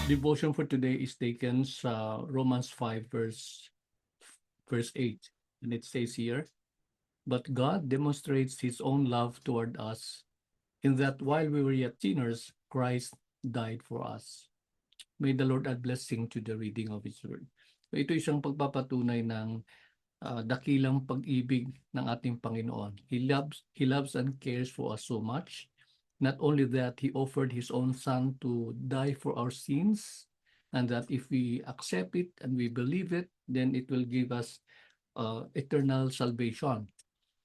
Devotion for today is taken sa Romans 5 verse 8. And it says here, "But God demonstrates his own love toward us in that while we were yet sinners, Christ died for us." May the Lord add blessing to the reading of His word. So ito isang pagpapatunay ng dakilang pag-ibig ng ating Panginoon. He loves and cares for us so much. Not only that, He offered His own Son to die for our sins, and that if we accept it and we believe it, then it will give us eternal salvation.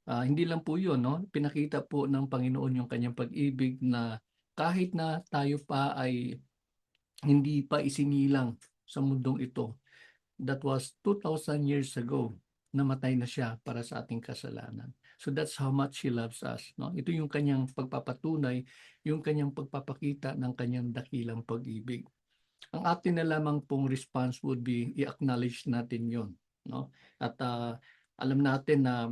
Hindi lang po yun, no? Pinakita po ng Panginoon yung kanyang pag-ibig na kahit na tayo pa ay hindi pa isinilang sa mundong ito, that was 2,000 years ago, namatay na siya para sa ating kasalanan. So that's how much He loves us. No? Ito yung kanyang pagpapatunay, yung kanyang pagpapakita ng kanyang dakilang pag-ibig. Ang atin na lamang pong response would be i-acknowledge natin yon. No? At alam natin na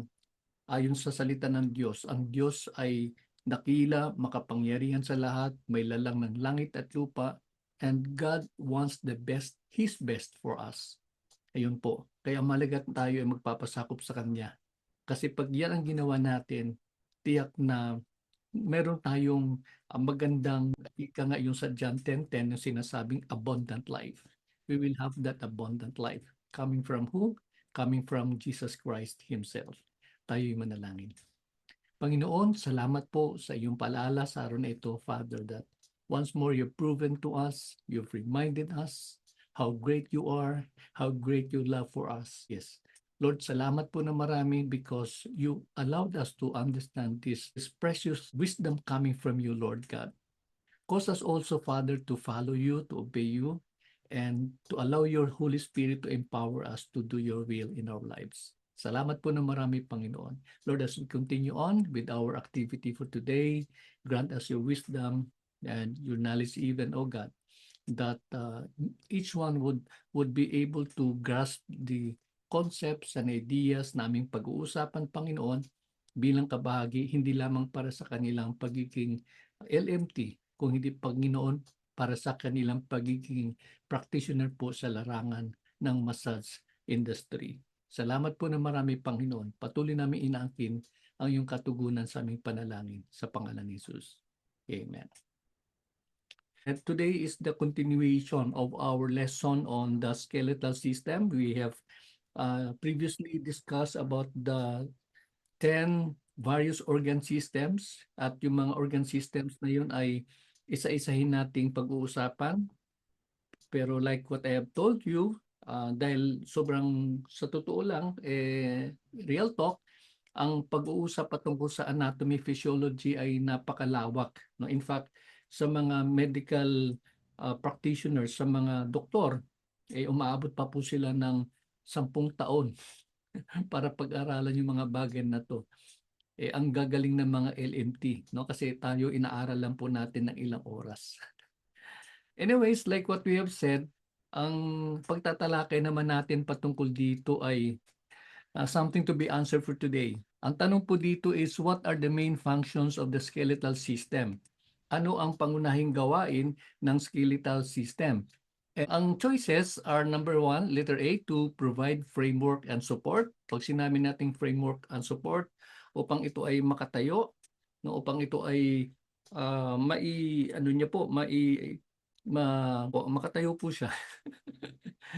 ayon sa salita ng Diyos, ang Diyos ay dakila, makapangyarihan sa lahat, may lalang ng langit at lupa, and God wants the best, His best for us. Ayun po. Kaya malagat tayo ay magpapasakop sa Kanya. Kasi pag yan ang ginawa natin, tiyak na meron tayong magandang, ika nga yung sa John 10:10, yung sinasabing abundant life. We will have that abundant life. Coming from who? Coming from Jesus Christ Himself. Tayo'y manalangin. Panginoon, salamat po sa iyong paalala sa araw na ito, Father, that once more you've proven to us, you've reminded us how great you are, how great you love for us. Yes. Lord, salamat po na marami because you allowed us to understand this precious wisdom coming from you, Lord God. Cause us also, Father, to follow you, to obey you, and to allow your Holy Spirit to empower us to do your will in our lives. Salamat po na marami, Panginoon. Lord, as we continue on with our activity for today, grant us your wisdom and your knowledge even, O God, that each one would be able to grasp the concepts and ideas na aming pag-uusapan, Panginoon, bilang kabahagi, hindi lamang para sa kanilang pagiging LMT, kung hindi, Panginoon, para sa kanilang pagiging practitioner po sa larangan ng massage industry. Salamat po na marami, Panginoon. Patuloy namin inaangkin ang iyong katugunan sa aming panalangin sa pangalan ni Jesus. Amen. And today is the continuation of our lesson on the skeletal system. We have previously discussed about the 10 various organ systems, at yung mga organ systems na yun ay isa-isahin nating pag-uusapan. Pero like what I have told you, dahil sobrang sa totoo lang, real talk, ang pag-uusap patungkol sa anatomy, physiology ay napakalawak. No? In fact, sa mga medical practitioners, sa mga doktor, umaabot pa po sila ng 10 taon para pag-aralan yung mga bagay na to. Ang gagaling ng mga LMT, no? Kasi tayo inaaral lang po natin ng ilang oras. Anyways, like what we have said, ang pagtatalakay naman natin patungkol dito ay something to be answered for today. Ang tanong po dito is, what are the main functions of the skeletal system? Ano ang pangunahing gawain ng skeletal system? Ang choices are number 1, letter A, to provide framework and support. Pag sinabi nating framework and support, upang ito ay makatayo, no, upang ito ay makatayo po siya.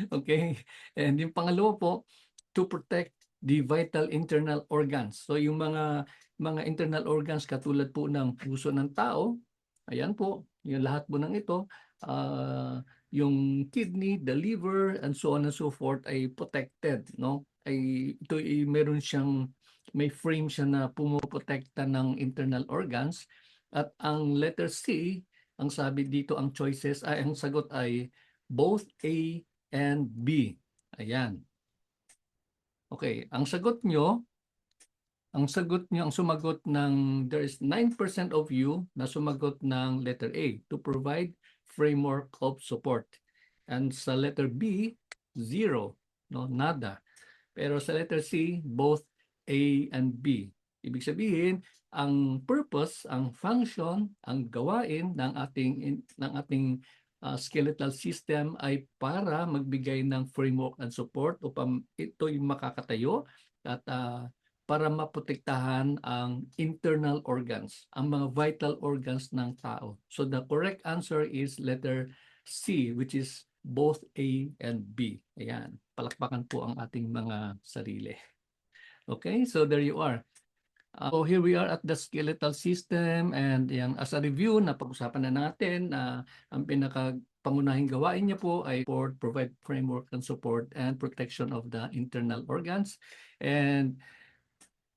Okay? And yung pangalawa po, to protect the vital internal organs. So yung mga internal organs katulad po ng puso ng tao, ayan po, yung lahat po ng ito, yung kidney, the liver, and so on and so forth ay protected, no? Ito ay meron siyang, may frame siya na pumoprotekta ng internal organs. At ang letter C, ang sabi dito, ang choices ay, ang sagot ay both A and B. Ayan. Okay, ang sumagot ng, there is 9% of you na sumagot ng letter A, to provide framework of support. And sa letter B, 0, no, nada. Pero sa letter C, both A and B. Ibig sabihin, ang purpose, ang function, ang gawain ng ating skeletal system ay para magbigay ng framework and support upang ito'y makakatayo at para maprotektahan ang internal organs, ang mga vital organs ng tao. So the correct answer is letter C, which is both A and B. Ayan, palakpakan po ang ating mga sarili. Okay, so there you are. So here we are at the skeletal system, and yan, as a review, napag-usapan na natin ang pangunahing gawain niya po ay provide framework and support and protection of the internal organs. And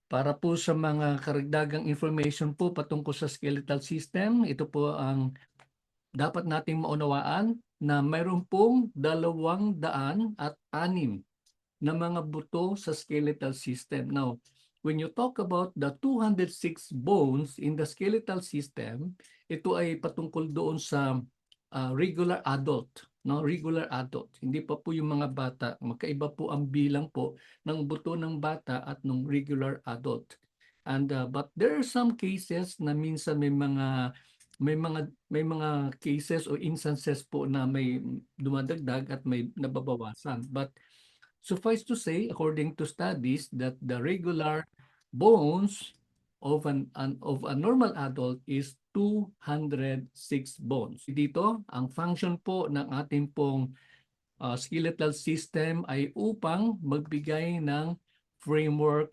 para po sa mga karagdagang information po patungkol sa skeletal system, ito po ang dapat nating maunawaan na mayroon pong 206 na mga buto sa skeletal system. Now, when you talk about the 206 bones in the skeletal system, ito ay patungkol doon sa regular adult, no? Regular adult. Hindi pa po yung mga bata. Magkaiba po ang bilang po ng buto ng bata at ng regular adult. And but there are some cases na minsan may mga cases o instances po na may dumadagdag at may nababawasan. But suffice to say, according to studies, that the regular bones of a normal adult is 206 bones. Dito, ang function po ng ating pong skeletal system ay upang magbigay ng framework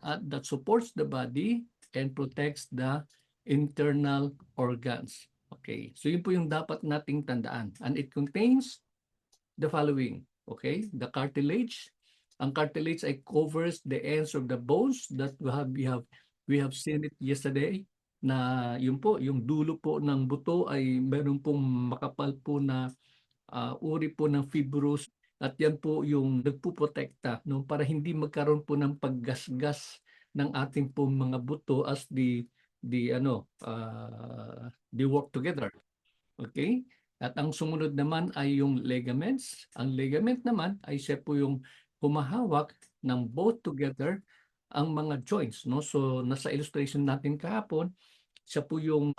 that supports the body and protects the internal organs. Okay, so yun po yung dapat nating tandaan. And it contains the following. Okay, the cartilage. Ang cartilage ay covers the ends of the bones that we have seen it yesterday na yun po, yung dulo po ng buto ay meron pong makapal po na uri po ng fibrous at yan po yung nagpuprotekta no, para hindi magkaroon po ng paggasgas ng ating pong mga buto as they work together. Okay? At ang sumunod naman ay yung ligaments. Ang ligament naman ay siya po yung humahawak ng both together ang mga joints, no? So nasa illustration natin kahapon, siya po yung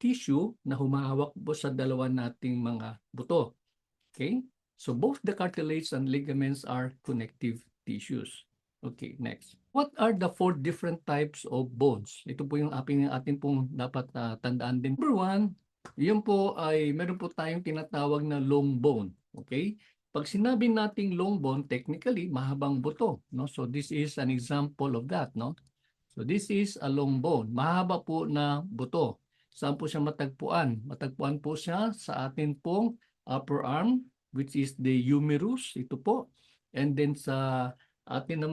tissue na humahawak po sa dalawa nating mga buto. Okay? So both the cartilage and ligaments are connective tissues. Okay, next. What are the 4 different types of bones? Ito po yung ating pong dapat tandaan din. Number 1, yun po ay meron po tayong tinatawag na long bone. Okay? Pag sinabi nating long bone, technically, mahabang buto. No? So this is an example of that. No? So this is a long bone. Mahaba po na buto. Saan po siya matagpuan? Matagpuan po siya sa atin pong upper arm, which is the humerus. Ito po. And then sa ating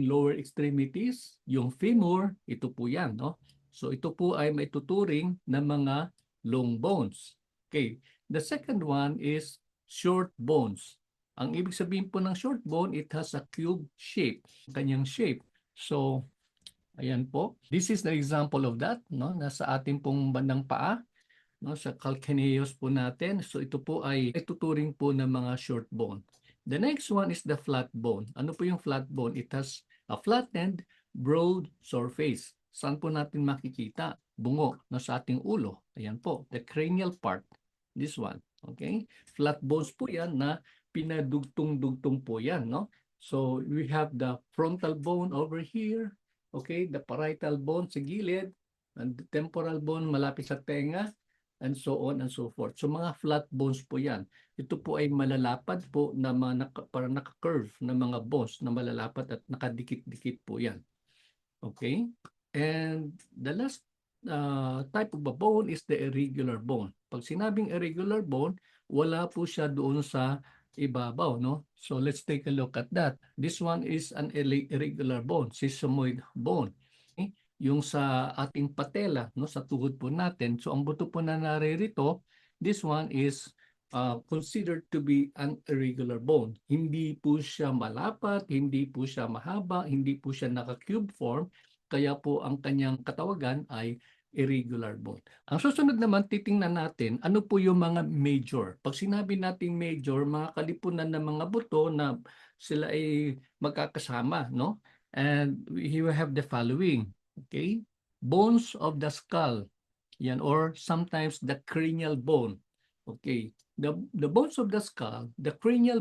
lower extremities, yung femur, ito po yan, no? So ito po ay maituturing na mga long bones. Okay. The second one is short bones. Ang ibig sabihin po ng short bone, it has a cube shape, kanyang shape. So ayan po. This is the example of that, no? Nasa ating pong bandang paa, no, sa calcaneus po natin. So ito po ay ituturing po ng mga short bone. The next one is the flat bone. Ano po yung flat bone? It has a flattened, broad surface. Saan po natin makikita? Bungo na sa ating ulo. Ayan po, the cranial part. This one. Okay? Flat bones po yan na pinadugtong-dugtong po yan. No? So we have the frontal bone over here. Okay? The parietal bone sa gilid. And the temporal bone malapit sa tenga. And so on and so forth. So mga flat bones po yan. Ito po ay malalapad po na parang naka-curve na mga bones na malalapad at nakadikit-dikit po yan. Okay? And the last type of a bone is the irregular bone. Pag sinabing irregular bone, wala po siya doon sa ibabaw, no? So let's take a look at that. This one is an irregular bone, sesamoid bone. Okay? Yung sa ating patela, no, sa tuhod po natin. So ang buto po na naririto, this one is considered to be an irregular bone. Hindi po siya malapat, hindi po siya mahaba, hindi po siya naka-cube form, kaya po ang kanyang katawagan ay irregular bone. Ang susunod naman, titingnan natin ano po yung mga major. Pag sinabi nating major, mga kalipunan ng mga buto na sila ay magkakasama, no? And we have the following. Okay? Bones of the skull. Yan, or sometimes the cranial bone. Okay. The bones of the skull, the cranial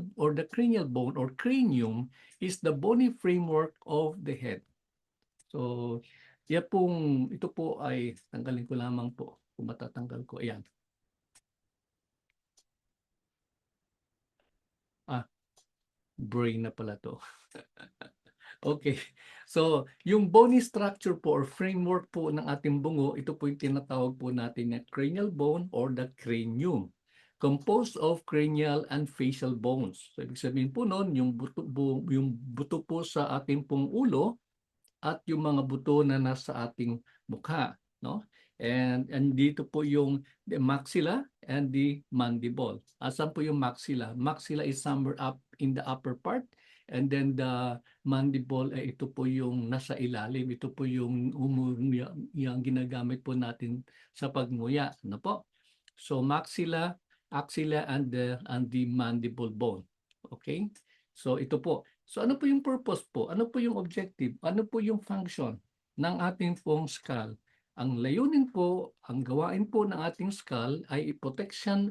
bone or cranium is the bony framework of the head. So, ito po ay tanggalin ko lamang po kung matatanggal ko. Ayan. Ah, brain na pala to. Okay. So, yung bony structure po or framework po ng ating bungo, ito po yung tinatawag po natin na cranial bone or the cranium. Composed of cranial and facial bones. So, ibig sabihin po noon, yung buto po sa ating pong ulo at yung mga buto na nasa ating mukha, no? And dito po yung the maxilla and the mandible. Asan po yung maxilla? Maxilla is somewhere up in the upper part, and then the mandible ay ito po yung nasa ilalim. Ito po yung yung ginagamit po natin sa pagnguya, no po? So maxilla, axilla and the mandible bone. Okay? So ito po. So ano po yung purpose po? Ano po yung objective? Ano po yung function ng ating pong skull? Ang layunin po, ang gawain po ng ating skull ay protectionan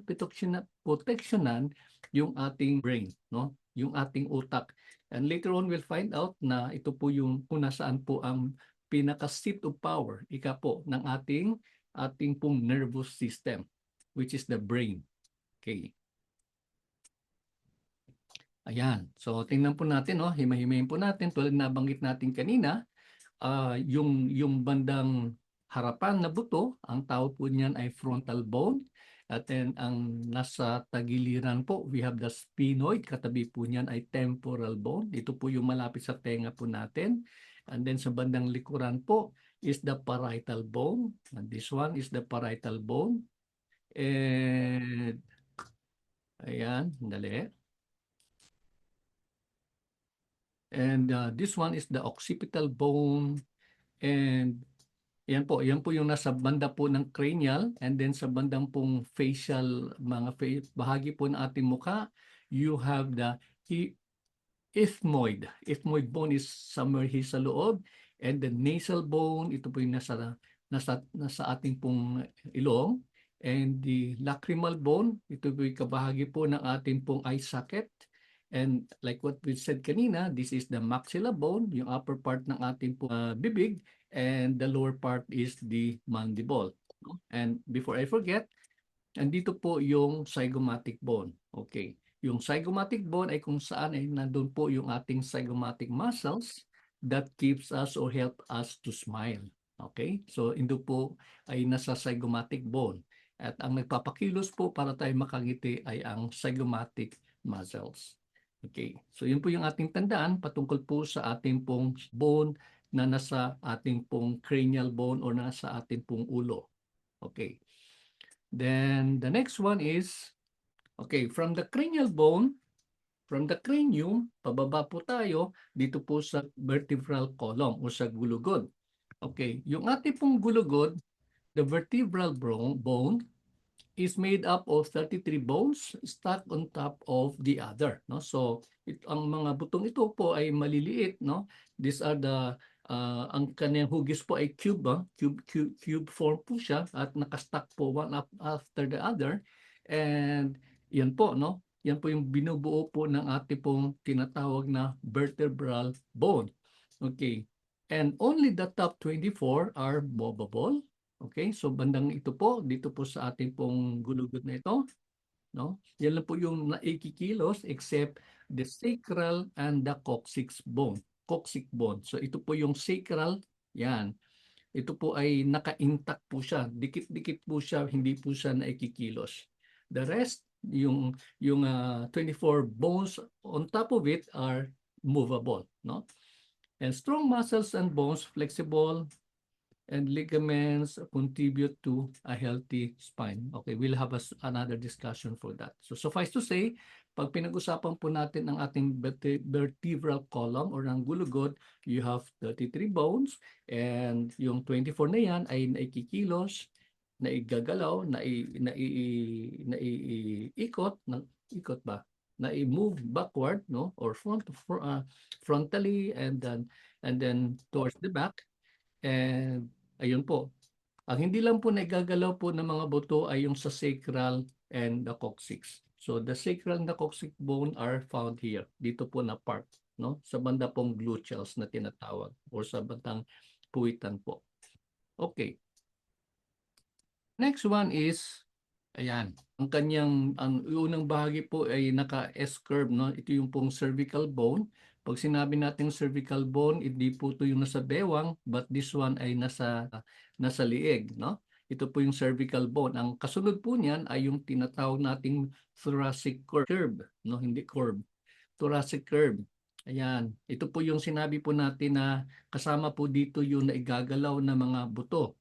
yung ating brain, no? Yung ating utak. And later on we'll find out na ito po yung kung nasaan po ang pinaka-seat of power, ika po, ng ating pong nervous system, which is the brain. Okay. Ayan. So tingnan po natin, no? Himay-himayin po natin tulad na banggit natin kanina, yung bandang harapan na buto, ang tawag po niyan ay frontal bone. At then ang nasa tagiliran po, we have the sphenoid. Katabi po niyan ay temporal bone. Ito po yung malapit sa tenga po natin. And then sa bandang likuran po is the parietal bone. And this one is the parietal bone. And ayan, dali. And this one is the occipital bone. And yan po yung nasa banda po ng cranial, and then sa bandang pong facial, bahagi po ng ating mukha, you have the ethmoid. Ethmoid bone is somewhere here sa loob, and the nasal bone, ito po yung nasa ating pong ilong, and the lacrimal bone, ito po yung kabahagi po ng ating pong eye socket. And like what we said kanina, this is the maxilla bone, yung upper part ng ating bibig, and the lower part is the mandible. And before I forget, andito po yung zygomatic bone. Okay. Yung zygomatic bone ay kung saan ay nandun po yung ating zygomatic muscles that keeps us or help us to smile. Okay? So, ito po ay nasa zygomatic bone. At ang nagpapakilos po para tayo makangiti ay ang zygomatic muscles. Okay. So, yun po yung ating tandaan patungkol po sa ating pong bone na nasa ating pong cranial bone or nasa ating pong ulo. Okay. Then the next one is, okay, from the cranial bone, from the cranium, pababa po tayo dito po sa vertebral column o sa gulugod. Okay, yung ating pong gulugod, the vertebral bone is made up of 33 bones stacked on top of the other, no? So ang mga butong ito po ay maliliit, no? These are the ang kanyang hugis po ay cube form po siya at nakastack po one after the other. And yan po, no? Yan po yung binubuo po ng ating pong tinatawag na vertebral bone. Okay. And only the top 24 are movable. Okay, so bandang ito po, dito po sa ating pong gulugod na ito, no? Yan lang po yung naikikilos except the sacral and the coccyx bone. Coccyx bone. So ito po yung sacral, yan. Ito po ay naka-intact po siya. Dikit-dikit po siya, hindi po siya naikikilos. The rest, yung 24 bones on top of it are movable, no? And strong muscles and bones, flexible, and ligaments contribute to a healthy spine. Okay, we'll have another discussion for that. So suffice to say, pag pinag-usapan po natin ang ating vertebral column or ang gulugod, you have 33 bones, and yung 24 na yan ay naikikilos, naigagalaw, naiikot, ikot ba? Na-move backward, no? Or frontally, and then towards the back. And ayun po. Ang hindi lang po naigagalaw po ng mga buto ay yung sa sacral and the coccyx. So the sacral and the coccyx bone are found here. Dito po na part, no? Sa banda pong gluteals na tinatawag or sa bandang puwitan po. Okay. Next one is, ayan, ang unang bahagi po ay naka-S-curve, no? Ito yung pong cervical bone. Pag sinabi natin cervical bone, hindi po ito yung nasa bewang, but this one ay nasa lieg, no? Ito po yung cervical bone. Ang kasunod po niyan ay yung tinatawag nating thoracic curve, no? Hindi curve. Thoracic curve. Ayan. Ito po yung sinabi po natin na kasama po dito yung naigagalaw na mga buto.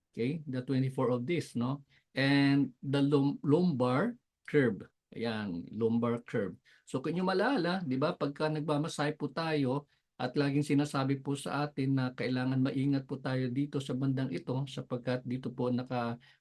Okay, the 24 of this, no? And the lumbar curve. Ayan, lumbar curve. So kung nyo malala, di ba, pagka nagmamasahe po tayo at laging sinasabi po sa atin na kailangan maingat po tayo dito sa bandang ito sapagkat dito po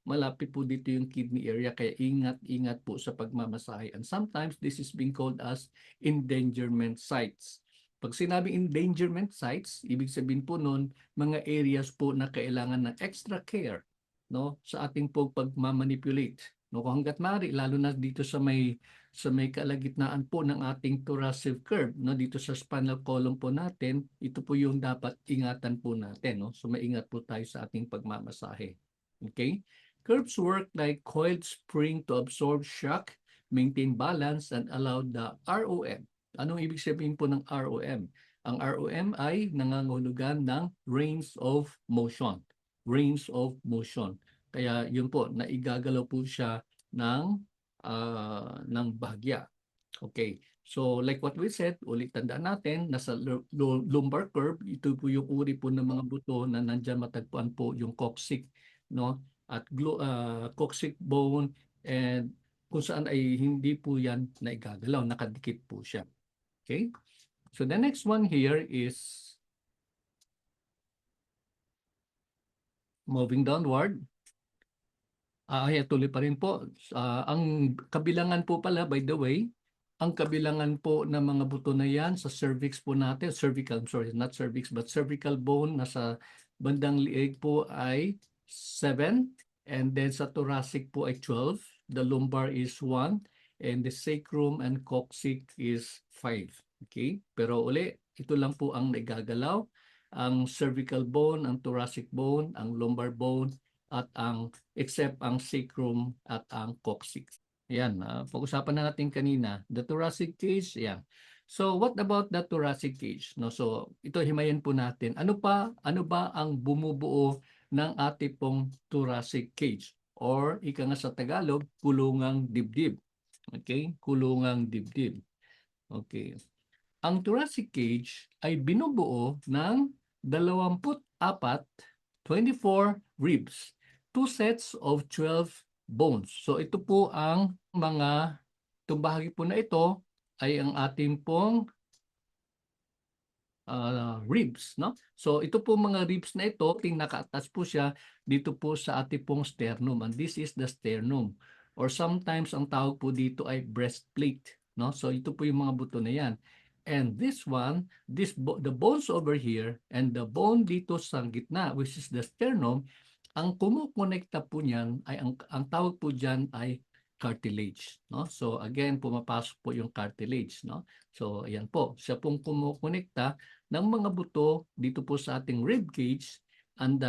malapit po dito yung kidney area kaya ingat po sa pagmamasahe. And sometimes this is being called as endangerment sites. Pag sinabing endangerment sites, ibig sabihin po nun, mga areas po na kailangan ng extra care, no, sa ating po pagmamanipulate. No, kung hangga't maaari, lalo na dito sa may kalagitnaan po ng ating thoracic curve, no, dito sa spinal column po natin, ito po yung dapat ingatan po natin, no. So maingat po tayo sa ating pagmamasahe. Okay? Curves work like coiled spring to absorb shock, maintain balance, and allow the ROM. Anong ibig sabihin po ng ROM? Ang ROM ay nangangahulugan ng range of motion. Range of motion. Kaya yun po, naigagalaw po siya ng bahagya. Okay. So like what we said, ulit tandaan natin, nasa lumbar curve, ito po yung uri po ng mga buto na nandyan matagpuan po yung coccyx, no? At coccyx bone and kung saan ay hindi po yan naigagalaw, nakadikit po siya. Okay? So the next one here is moving downward. Tuloy pa rin po. Ang kabilangan po pala, by the way, ang kabilangan po ng mga buto na yan sa cervix po natin, not cervix, but cervical bone nasa bandang liig po ay 7, and then sa thoracic po ay 12, the lumbar is 1, and the sacrum and coccyx is 5. Okay? Pero uli, ito lang po ang nagagalaw. Ang cervical bone, ang thoracic bone, ang lumbar bone, at except ang sacrum at ang coccyx. Yan, pag-usapan na natin kanina, the thoracic cage, yan. So what about the thoracic cage? No, so ito himayin po natin. Ano ba ang bumubuo ng ating pong thoracic cage? Or ika nga sa Tagalog, kulungang dibdib. Okay? Kulungang dibdib. Okay. Ang thoracic cage ay binubuo ng 24, 24 ribs, 2 sets of 12 bones. So ito po ang itong bahagi po na ito ay ang ating pong ribs, no? So ito po mga ribs na ito, naka-attach po siya dito po sa ating pong sternum, and this is the sternum. Or sometimes ang tawag po dito ay breastplate, no? So ito po yung mga buto na yan. And this one, the bones over here and the bone dito sa gitna, which is the sternum, ang kumukonekta po niyan ay ang tawag po diyan ay cartilage, no? So again, pumapasok po yung cartilage, no? So ayan po, siya pong kumukonekta ng mga buto dito po sa ating rib cage and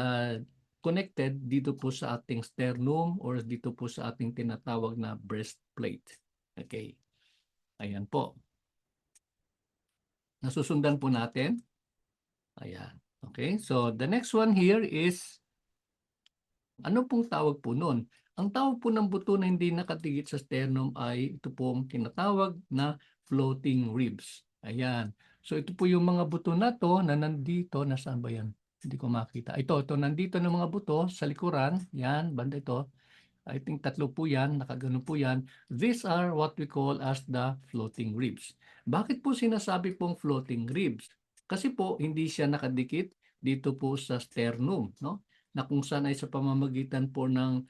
connected dito po sa ating sternum or dito po sa ating tinatawag na breastplate. Okay. Ayan po. Nasusundan po natin. Ayan. Okay. So the next one here is, ano pong tawag po nun? Ang tawag po ng buto na hindi nakatigit sa sternum ay ito pong tinatawag na floating ribs. Ayan. So ito po yung mga buto na to na nandito. Nasaan ba yan? Hindi ko makita. Ito nandito ng mga buto sa likuran. Yan, banda ito. I think 3 po yan, nakagano po yan. These are what we call as the floating ribs. Bakit po sinasabi pong floating ribs? Kasi po hindi siya nakadikit dito po sa sternum, no? Na kung saan ay sa pamamagitan po ng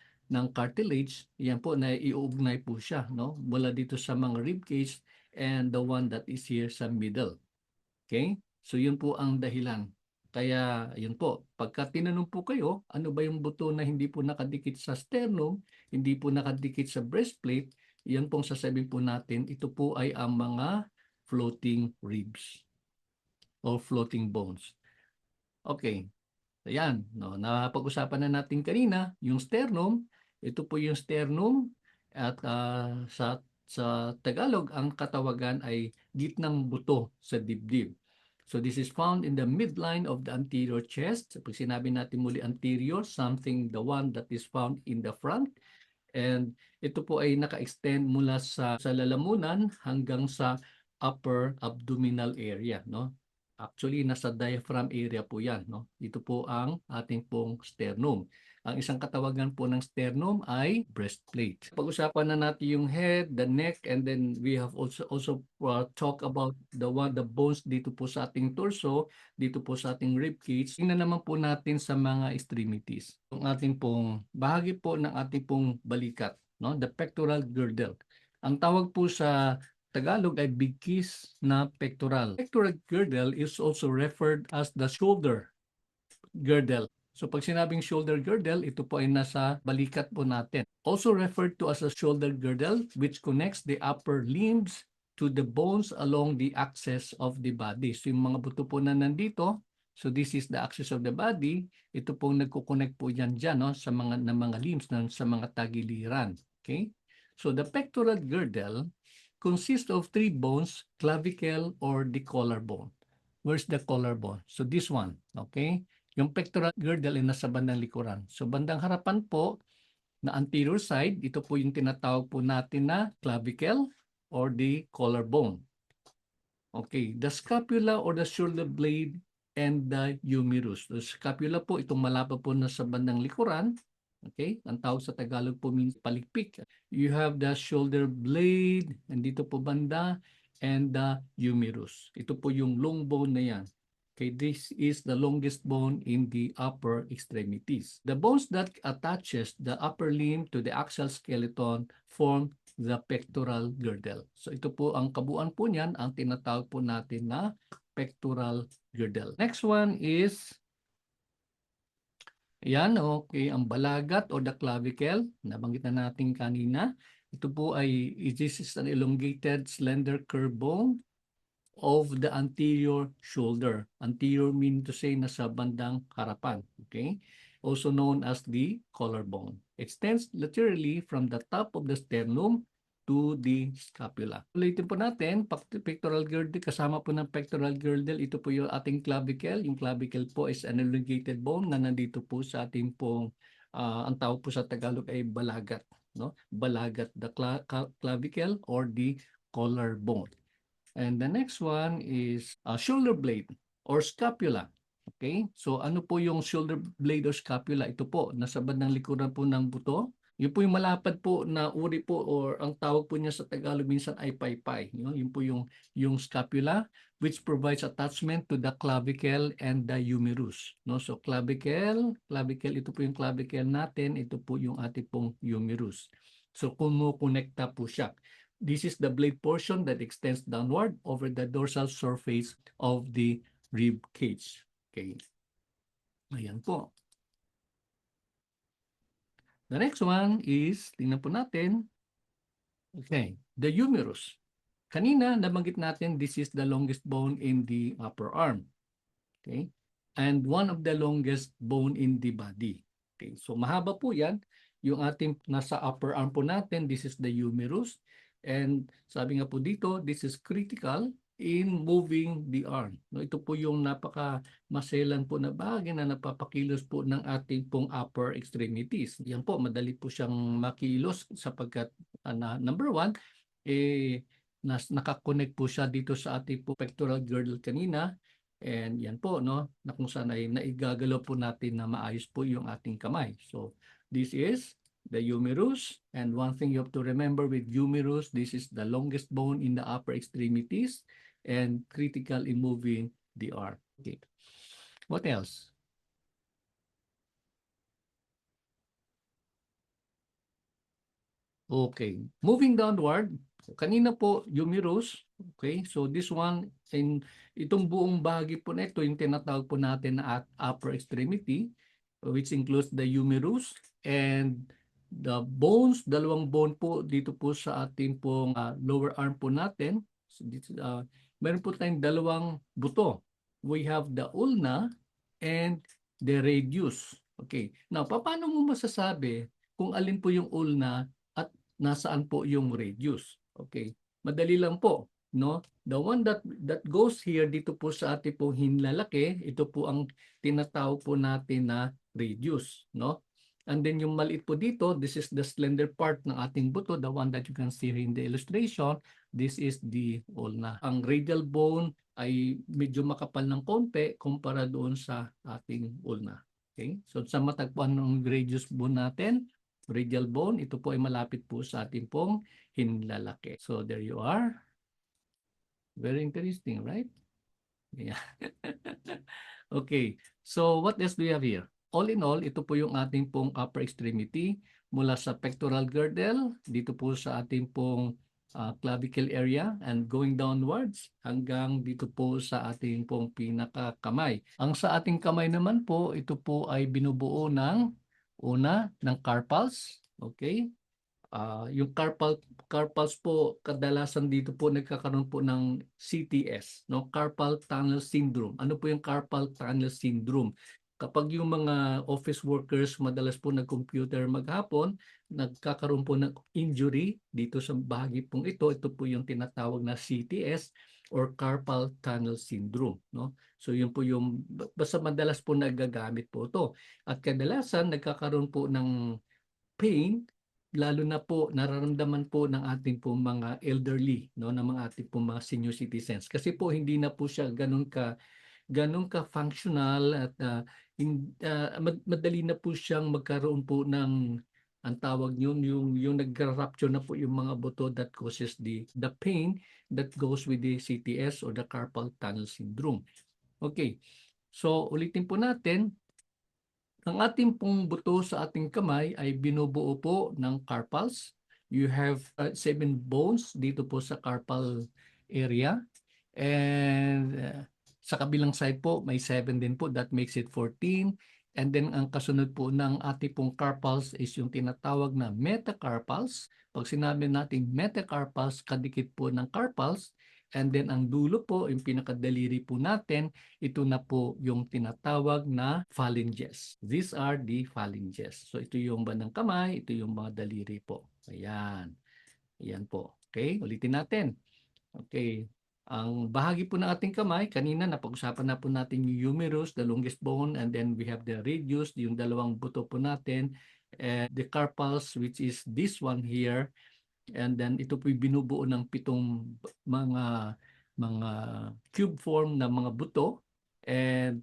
cartilage, yan po na iuugnay po siya, no? Mula dito sa mga rib cage and the one that is here sa middle. Okay? So yun po ang dahilan. Kaya yun po, pagka tinanong po kayo, ano ba yung buto na hindi po nakadikit sa sternum, hindi po nakadikit sa breastplate, yan pong sasabihin po natin, ito po ay ang mga floating ribs or floating bones. Okay, ayan, no, napag-usapan na natin kanina, yung sternum, ito po yung sternum at sa Tagalog, ang katawagan ay gitnang buto sa dibdib. So this is found in the midline of the anterior chest. So pag sinabi natin muli anterior, something the one that is found in the front. And ito po ay naka-extend mula sa lalamunan hanggang sa upper abdominal area, no? Actually, nasa diaphragm area po yan, no? Ito po ang ating pong sternum. Ang isang katawagan po ng sternum ay breastplate. Pag-usapan na natin yung head, the neck, and then we have also talk about the bones dito po sa ating torso, dito po sa ating rib cage. Tingnan naman po natin sa mga extremities. Yung ating pong bahagi po ng ating pong balikat, no? The pectoral girdle. Ang tawag po sa Tagalog ay bigkis na pectoral. Pectoral girdle is also referred as the shoulder girdle. So pag sinabing shoulder girdle, ito po ay nasa balikat po natin. Also referred to as a shoulder girdle, which connects the upper limbs to the bones along the axis of the body. So yung mga buto po na nandito, so this is the axis of the body, ito pong nagko-connect po yan dyan, no, sa mga limbs, sa mga tagiliran. Okay? So the pectoral girdle consists of three bones, clavicle or the collarbone. Where's the collarbone? So this one, okay? Yung pectoral girdle ay nasa bandang likuran. So bandang harapan po na anterior side, ito po yung tinatawag po natin na clavicle or the collarbone. Okay, the scapula or the shoulder blade and the humerus. The scapula po, itong malapad po na sa bandang likuran. Okay, ang tawag sa Tagalog po means palikpik. You have the shoulder blade, and dito po banda, and the humerus. Ito po yung long bone na yan. Okay, this is the longest bone in the upper extremities. The bones that attaches the upper limb to the axial skeleton form the pectoral girdle. So ito po ang kabuuan po niyan, ang tinatawag po natin na pectoral girdle. Next one is yan, okay, ang balagat o the clavicle, nabanggit na natin kanina. Ito po ay, this is an elongated slender curve bone of the anterior shoulder. Anterior mean to say nasa bandang harapan, okay? Also known as the collarbone. Extends laterally from the top of the sternum to the scapula. Ulitin po natin, pectoral girdle, kasama po ng pectoral girdle, ito po yung ating clavicle. Yung clavicle po is an elongated bone na nandito po sa ating pong, ang tawag po sa Tagalog ay balagat. No? Balagat, the clavicle or the collarbone. And the next one is shoulder blade or scapula. Okay? So ano po yung shoulder blade or scapula? Ito po, nasa bandang likuran po ng buto. Yun po yung malapad po na uri po or ang tawag po niya sa Tagalog minsan ay paypay. Yun po yung scapula which provides attachment to the clavicle and the humerus. No? So clavicle, ito po yung clavicle natin, ito po yung ating pong humerus. So kumukonekta po siya. This is the blade portion that extends downward over the dorsal surface of the rib cage. Okay. Ayan po. The next one is, tingnan po natin. Okay, the humerus. Kanina, nabanggit natin, this is the longest bone in the upper arm. Okay? And one of the longest bone in the body. Okay, so mahaba po yan. Yung ating nasa upper arm po natin, this is the humerus. And sabi nga po dito, this is critical in moving the arm. No, ito po yung napaka-maselan po na bagay na napapakilos po ng ating pong upper extremities. Yan po, madali po siyang makilos sapagkat number one, nakakonect po siya dito sa ating po pectoral girdle kanina. And yan po, no, na kung saan ay naigagalaw po natin na maayos po yung ating kamay. So this is the humerus. And one thing you have to remember with humerus, this is the longest bone in the upper extremities and critical in moving the arm. Okay. What else? Okay. Moving downward, Kanina po, humerus. Okay, so this one, itong buong bahagi po na ito, yung tinatawag po natin na upper extremity, which includes the humerus and the bones, dalawang bone po dito po sa ating pong lower arm po natin. So meron po tayong dalawang buto. We have the ulna and the radius. Okay. Now, paano mo masasabi kung alin po yung ulna at nasaan po yung radius? Okay. Madali lang po, no? The one that goes here dito po sa ating pong hinlalaki, ito po ang tinatawag po natin na radius, no? And then yung maliit po dito, this is the slender part ng ating buto, the one that you can see here in the illustration. This is the ulna. Ang radial bone ay medyo makapal ng konti kumpara doon sa ating ulna. Okay? So sa matagpuan ng radius bone natin, radial bone, ito po ay malapit po sa ating pong hinlalaki. So there you are. Very interesting, right? Yeah. Okay. So what else do we have here? All in all, ito po yung ating pong upper extremity mula sa pectoral girdle, dito po sa ating pong clavicle area and going downwards hanggang dito po sa ating pong pinakakamay. Ang sa ating kamay naman po, ito po ay binubuo ng ng carpals, okay? Yung carpals po kadalasan dito po nagkakaroon po ng CTS, no? Carpal tunnel syndrome. Ano po yung carpal tunnel syndrome? Kapag yung mga office workers madalas po nag-computer maghapon, nagkakaroon po ng injury dito sa bahagi pong ito po yung tinatawag na CTS or carpal tunnel syndrome, no? So yun po yung basta madalas po nagagamit po ito. At kadalasan nagkakaroon po ng pain lalo na po nararamdaman po ng ating po mga elderly, no, ng mga ating po mga senior citizens kasi po hindi na po siya ganun ka functional at madali na po siyang magkaroon po ng ang tawag yun yung nag-rupture na po yung mga buto that causes the pain that goes with the CTS or the carpal tunnel syndrome. Okay. So ulitin po natin. Ang ating pong buto sa ating kamay ay binubuo po ng carpals. You have 7 bones dito po sa carpal area. And sa kabilang side po, may 7 din po. That makes it 14. And then ang kasunod po ng ating pong carpals is yung tinatawag na metacarpals. Pag sinabi natin metacarpals, kadikit po ng carpals. And then ang dulo po, yung pinakadaliri po natin, ito na po yung tinatawag na phalanges. These are the phalanges. So ito yung bandang kamay, ito yung mga daliri po. Ayan. Ayan po. Okay, ulitin natin. Okay. Ang bahagi po ng ating kamay, kanina napag-usapan na po natin yung humerus, the longest bone, and then we have the radius, yung dalawang buto po natin, and the carpals, which is this one here. And then ito po'y binubuo ng 7 mga cube form na mga buto. And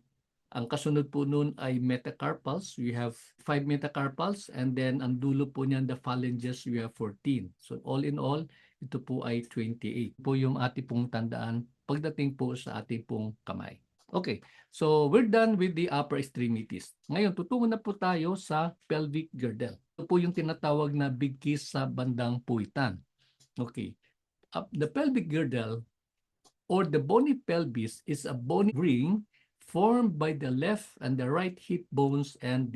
ang kasunod po nun ay metacarpals. We have 5 metacarpals and then ang dulo po niyan, the phalanges, we have 14. So all in all, ito po ay 28. Po yung ating pong tandaan pagdating po sa ating pong kamay. Okay, so we're done with the upper extremities. Ngayon, tutungo na po tayo sa pelvic girdle. Ito po yung tinatawag na big kiss sa bandang puwitan. Okay, the pelvic girdle or the bony pelvis is a bony ring formed by the left and the right hip bones and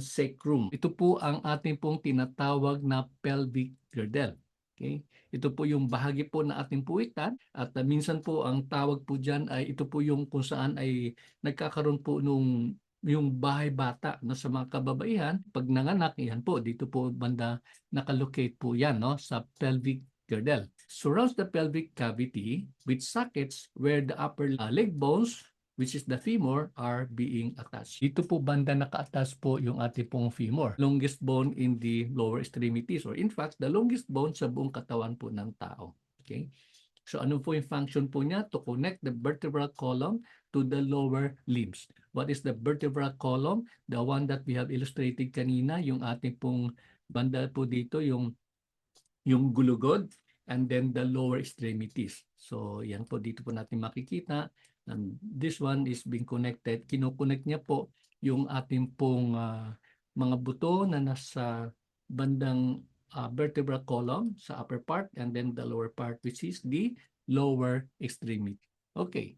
sacrum. Ito po ang ating pong tinatawag na pelvic girdle. Okay? Ito po yung bahagi po na ating puwitan at minsan po ang tawag po dyan ay ito po yung kung saan ay nagkakaroon po nung yung bahay bata no, sa mga kababaihan. Pag nanganak, yan po, dito po banda nakalocate po yan no, sa pelvic girdle. Surrounds the pelvic cavity with sockets where the upper leg bones which is the femur, are being attached. Dito po banda naka-attach po yung ating pong femur. Longest bone in the lower extremities or in fact, the longest bone sa buong katawan po ng tao. Okay? So ano po yung function po niya? To connect the vertebral column to the lower limbs. What is the vertebral column? The one that we have illustrated kanina, yung ating pong banda po dito, yung gulugod and then the lower extremities. So yan po dito po natin makikita. And this one is being connected. Kinoconnect niya po yung ating pong mga buto na nasa bandang vertebral column sa upper part, and then the lower part, which is the lower extremity. Okay.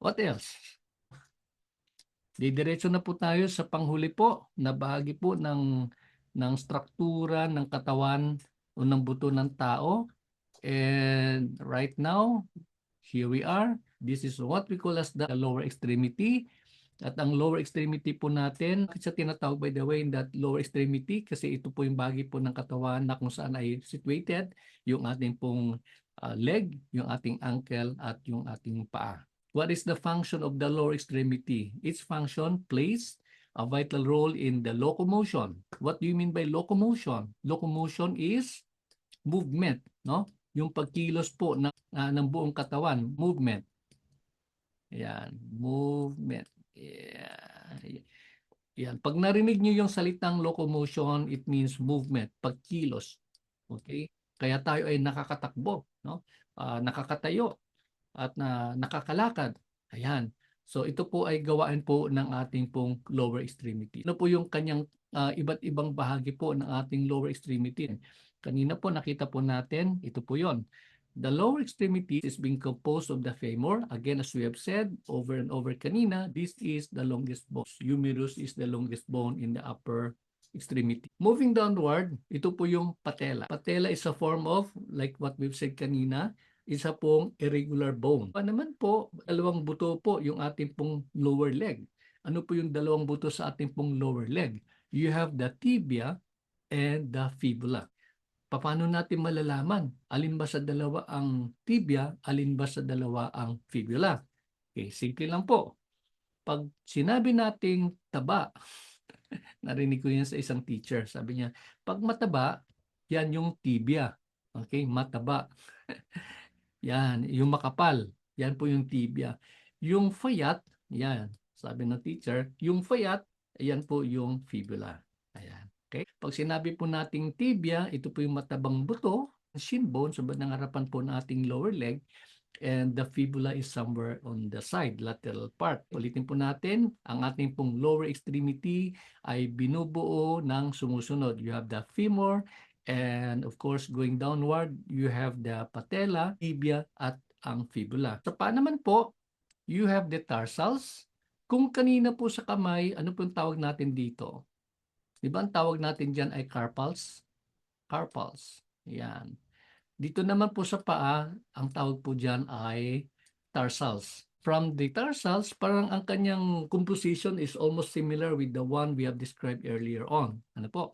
What else? Didiretso na po tayo sa panghuli po na bahagi po ng struktura ng katawan o ng buto ng tao. And right now, here we are. This is what we call as the lower extremity. At ang lower extremity po natin, sa tinatawag by the way that lower extremity kasi ito po yung bahagi po ng katawan na kung saan ay situated, yung ating pong leg, yung ating ankle at yung ating paa. What is the function of the lower extremity? Its function plays a vital role in the locomotion. What do you mean by locomotion? Locomotion is movement, no? Yung pagkilos po ng buong katawan, movement. Yan, movement. Yeah. Yan. Pag narinig niyo yung salitang locomotion, it means movement, pagkilos. Okay? Kaya tayo ay nakakatakbo, no? Nakakatayo at nakakalakad. Ayan. So ito po ay gawain po ng ating pong lower extremity. Ano po yung kanyang iba't ibang bahagi po ng ating lower extremity? Kanina po nakita po natin, ito po yon. The lower extremity is being composed of the femur. Again, as we have said over and over kanina, this is the longest bone. Humerus is the longest bone in the upper extremity. Moving downward, ito po yung patella. Patella is a form of, like what we've said kanina, isa pong irregular bone. Pa naman po, dalawang buto po yung ating pong lower leg. Ano po yung dalawang buto sa ating pong lower leg? You have the tibia and the fibula. Paano natin malalaman alin ba sa dalawa ang tibia, alin ba sa dalawa ang fibula? Okay, simple lang po. Pag sinabi nating taba, narinig ko yan sa isang teacher, sabi niya, pag mataba, yan yung tibia. Okay, mataba. Yan, yung makapal, yan po yung tibia. Yung fayat, yan, sabi ng teacher, yung fayat, yan po yung fibula. Ayan. Okay? Pag sinabi po nating tibia, ito po yung matabang buto, shin bone, sa bandang harapan po ng ating lower leg, and the fibula is somewhere on the side, lateral part. Ulitin po natin, ang ating pong lower extremity ay binubuo ng sumusunod. You have the femur, and of course, going downward, you have the patella, tibia, at ang fibula. Sa paa naman po, you have the tarsals. Kung kanina po sa kamay, ano po yung tawag natin dito? Di ba ang tawag natin dyan ay carpals? Carpals. Yan. Dito naman po sa paa, ang tawag po dyan ay tarsals. From the tarsals, parang ang kanyang composition is almost similar with the one we have described earlier on. Ano po?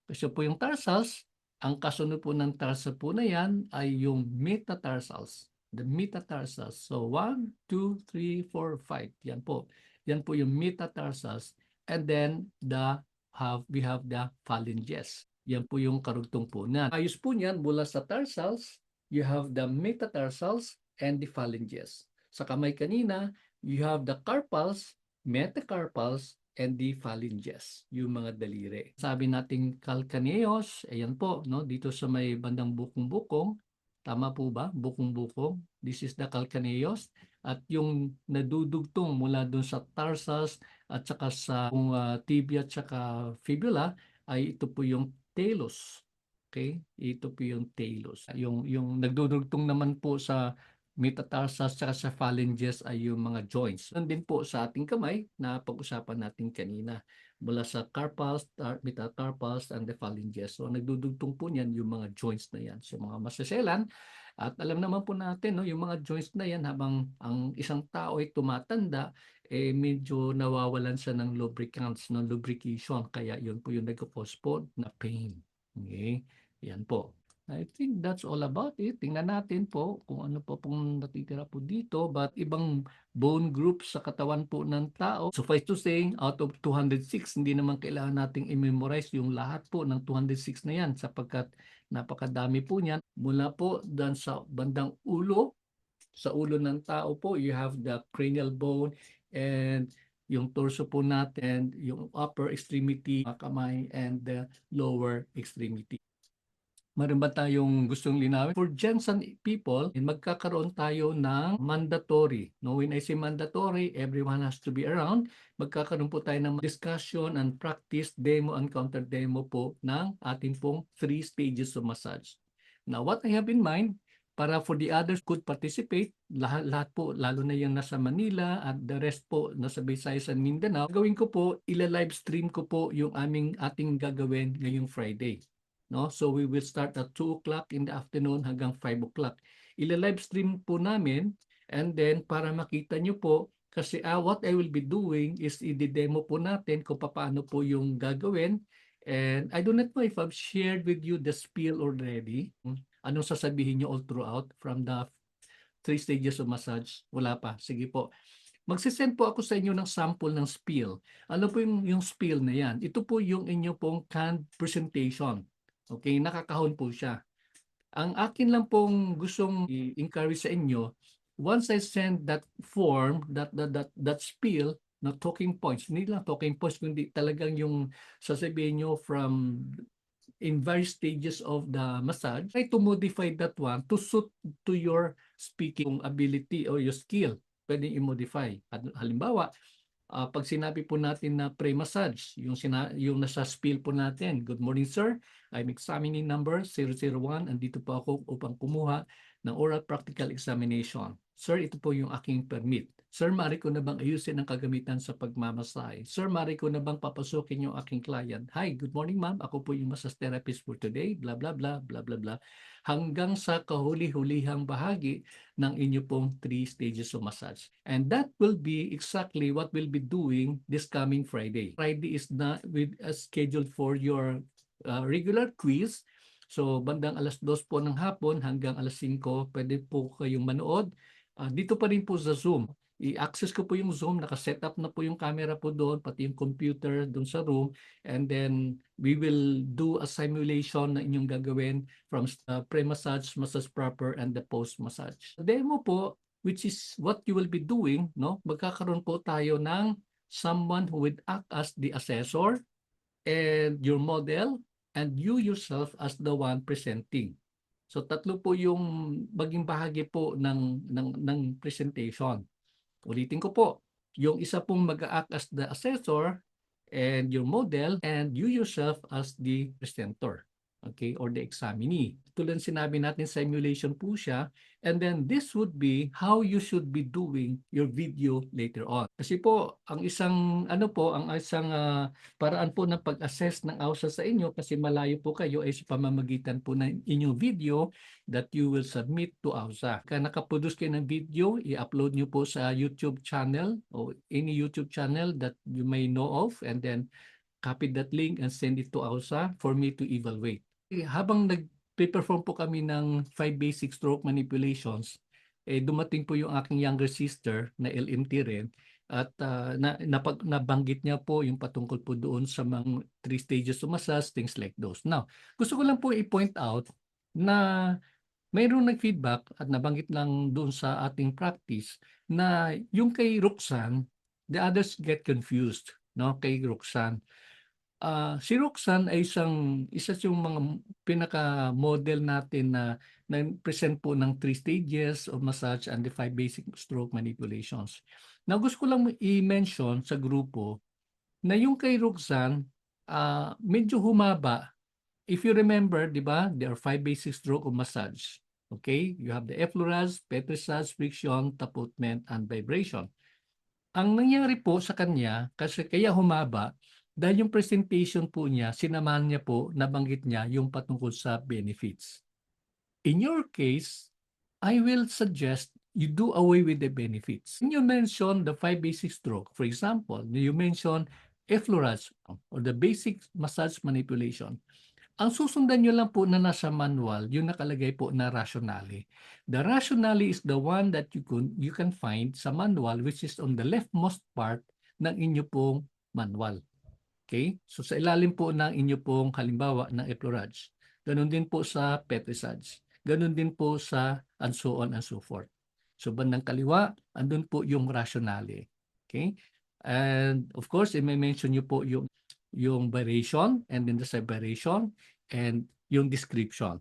Kasi po yung tarsals, ang kasunod po ng tarsal po na yan ay yung metatarsals. The metatarsals. So 1, 2, 3, 4, 5. Yan po. Yan po yung metatarsals. And then we have the phalanges. Yan po yung karugtong po na. Ayos po niyan mula sa tarsals, you have the metatarsals and the phalanges. Sa kamay kanina, you have the carpals, metacarpals, and the phalanges, yung mga daliri. Sabi nating calcaneus, ayan po, no, dito sa may bandang bukong-bukong, tama po ba? Bukong-bukong. This is the calcaneus. At yung nadudugtong mula dun sa tarsals at saka sa tibia at saka fibula ay ito po yung talus. Okay? Ito po yung talus. Yung nagdudugtong naman po sa metatarsals at sa phalanges ay yung mga joints. Doon din po sa ating kamay na pag-usapan natin kanina mula sa carpals, metacarpals, and the phalanges. So nagdudugtong po niyan yung mga joints na yan. So mga maseselan, at alam naman po natin, no, yung mga joints na yan habang ang isang tao ay tumatanda, medyo nawawalan siya ng lubricants, ng lubrication. Kaya yun po yung nag-cause po na pain. Okay? Yan po. I think that's all about it. Tingnan natin po kung ano po pong natitira po dito. But ibang bone groups sa katawan po ng tao. Suffice to say, out of 206, hindi naman kailangan nating i-memorize yung lahat po ng 206 na yan sapagkat napakadami po niyan. Mula po dan sa bandang ulo, sa ulo ng tao po, you have the cranial bone and yung torso po natin, yung upper extremity, kamay, and the lower extremity. Meron ba tayong gustong linawin? For Jensen people, magkakaroon tayo ng mandatory. No, when I say mandatory, everyone has to be around. Magkakaroon po tayo ng discussion and practice, demo and counter demo po ng ating pong 3 stages of massage. Now, what I have in mind, para for the others could participate, lahat po, lalo na yung nasa Manila at the rest po nasa Visayas and Mindanao, gawin ko po, ila-live stream ko po yung ating gagawin ngayong Friday. No? So we will start at 2 o'clock in the afternoon hanggang 5 o'clock. Ila-live stream po namin, and then para makita nyo po, kasi what I will be doing is i-demo po natin kung paano po yung gagawin. And I do not know if I've shared with you the spiel already. Anong sasabihin nyo all throughout from the 3 stages of massage? Wala pa. Sige po. Magsisend po ako sa inyo ng sample ng spiel. Ano po yung spiel na yan? Ito po yung inyo pong canned presentation. Okay, nakakahon po siya. Ang akin lang pong gustong i-encourage sa inyo, once I send that form, that spiel, na talking points, hindi lang talking points, kundi talagang yung sasabihin nyo from in various stages of the massage, try to modify that one to suit to your speaking ability or your skill. Pwede i-modify. Halimbawa, pag sinabi po natin na pre-massage, yung nasa spiel po natin, good morning sir, I'm examining number 001, andito po ako upang kumuha ng oral practical examination. Sir, ito po yung aking permit. Sir, maaari ko na bang ayusin ang kagamitan sa pagmamasahe? Sir, maaari ko na bang papasukin yung aking client? Hi, good morning ma'am, ako po yung massage therapist for today, blah blah blah, blah blah blah. Hanggang sa kahuli-hulihang bahagi ng inyo pong 3 stages of massage. And that will be exactly what we'll be doing this coming Friday. Friday is not with scheduled for your regular quiz. So bandang alas 2 po ng hapon hanggang alas 5, pwede po kayong manood. Dito pa rin po sa Zoom. I-access ko po yung Zoom, nakaset up na po yung camera po doon, pati yung computer doon sa room. And then we will do a simulation na inyong gagawin from pre-massage, massage proper, and the post-massage. Demo po, which is what you will be doing, no? Magkakaroon po tayo ng someone who would act as the assessor and your model and you yourself as the one presenting. So tatlo po yung maging bahagi po ng presentation. Ulitin ko po, yung isa pong mag-act as the assessor and your model and you yourself as the presenter, okay, or the examinee. Tulad sinabi natin, simulation po siya, and then this would be how you should be doing your video later on. Kasi po, ang isang paraan po ng pag-assess ng AUSA sa inyo, kasi malayo po kayo, ay sa pamamagitan po ng inyong video that you will submit to AUSA. Kaya nakaproduce kayo ng video, i-upload nyo po sa YouTube channel o any YouTube channel that you may know of, and then copy that link and send it to AUSA for me to evaluate. Habang nag-perform po kami ng 5 basic stroke manipulations, dumating po yung aking younger sister na LMT rin, at nabanggit niya po yung patungkol po doon sa mga 3 stages of massage, things like those. Now, gusto ko lang po i-point out na mayroong nag-feedback at nabanggit lang doon sa ating practice na yung kay Roxanne, the others get confused, no? Kay Roxanne. Si Roxanne ay isa yung mga pinaka-model natin na present po ng 3 stages of massage and the 5 basic stroke manipulations. Now, gusto ko lang i-mention sa grupo na yung kay Roxanne, medyo humaba. If you remember, di ba, there are 5 basic stroke of massage. Okay? You have the effleurage, petrissage, friction, taputment, and vibration. Ang nangyari po sa kanya, kasi kaya humaba, dahil yung presentation po niya, sinamahan niya po, nabanggit niya yung patungkol sa benefits. In your case, I will suggest you do away with the benefits. When you mention the 5 basic stroke, for example, you mention effleurage or the basic massage manipulation, ang susundan nyo lang po na nasa manual, yung nakalagay po na rationale. The rationale is the one that you can find sa manual, which is on the leftmost part ng inyo pong manual. Okay? So sa ilalim po ng inyo pong halimbawa ng effleurage. Ganun din po sa petrissage. Ganun din po sa and so on and so forth. So bandang kaliwa, andun po yung rationale. Okay? And of course, i-mention nyo po yung variation and then the separation, and yung description.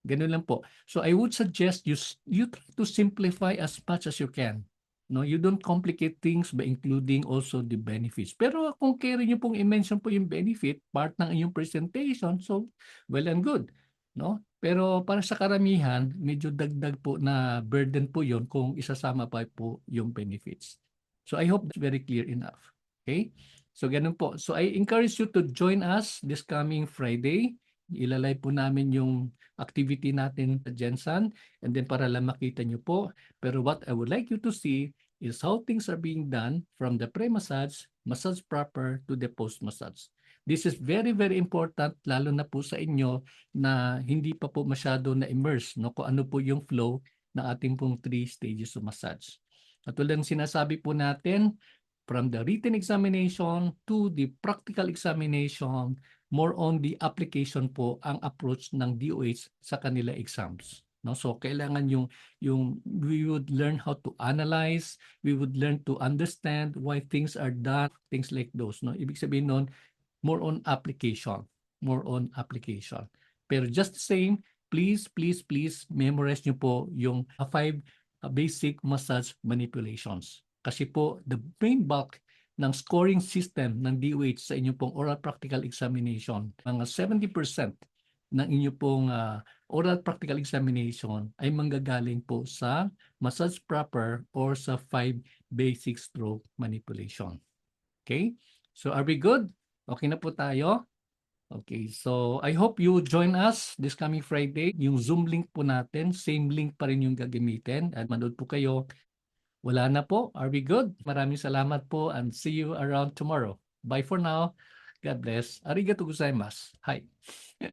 Gano'n lang po. So I would suggest you try to simplify as much as you can. No, you don't complicate things by including also the benefits. Pero kung carry niyo pong i-mention po yung benefit, part ng inyong presentation, so well and good, no? Pero para sa karamihan, medyo dagdag po na burden po yon kung isasama pa po yung benefits. So I hope that's very clear enough. Okay? So ganun po. So I encourage you to join us this coming Friday. Ilalay po namin yung activity natin sa Gensan and then para lang makita nyo po. Pero what I would like you to see is how things are being done from the pre-massage, massage proper to the post-massage. This is very, very important lalo na po sa inyo na hindi pa po masyado na-immerse no, kung ano po yung flow ng ating pong 3 stages of massage. At tulad ng sinasabi po natin, from the written examination to the practical examination, more on the application po ang approach ng DOH sa kanila exams. No? So kailangan yung we would learn how to analyze, we would learn to understand why things are done, things like those. No? Ibig sabihin nun, more on application, more on application. Pero just the same, please, please, please memorize nyo po yung 5 basic massage manipulations. Kasi po, the main bulk ng scoring system ng DOH sa inyong pong oral practical examination, mga 70% ng inyong pong oral practical examination ay manggagaling po sa massage proper or sa 5 basic stroke manipulation. Okay? So are we good? Okay na po tayo? Okay, so I hope you join us this coming Friday. Yung Zoom link po natin, same link pa rin yung gagamitin at manood po kayo. Wala na po. Are we good? Maraming salamat po and see you around tomorrow. Bye for now. God bless. Arigato gozaimasu. Hi.